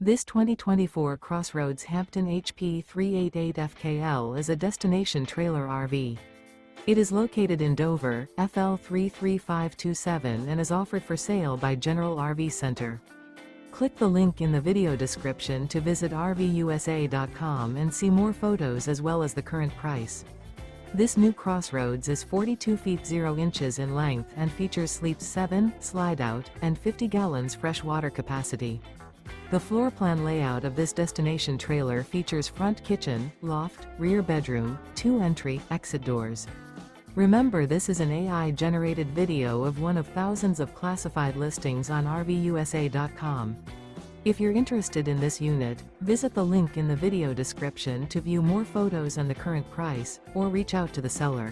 This 2024 CrossRoads Hampton HP388FKL is a destination trailer RV. It is located in Dover, FL 33527 and is offered for sale by General RV Center. Click the link in the video description to visit RVUSA.com and see more photos as well as the current price. This new CrossRoads is 42 feet 0 inches in length and features sleeps 7, Slideout, and 50 gallons fresh water capacity. The floor plan layout of this destination trailer features front kitchen, loft, rear bedroom, 2 entry, exit doors. Remember, this is an AI-generated video of one of thousands of classified listings on RVUSA.com. If you're interested in this unit, visit the link in the video description to view more photos and the current price, or reach out to the seller.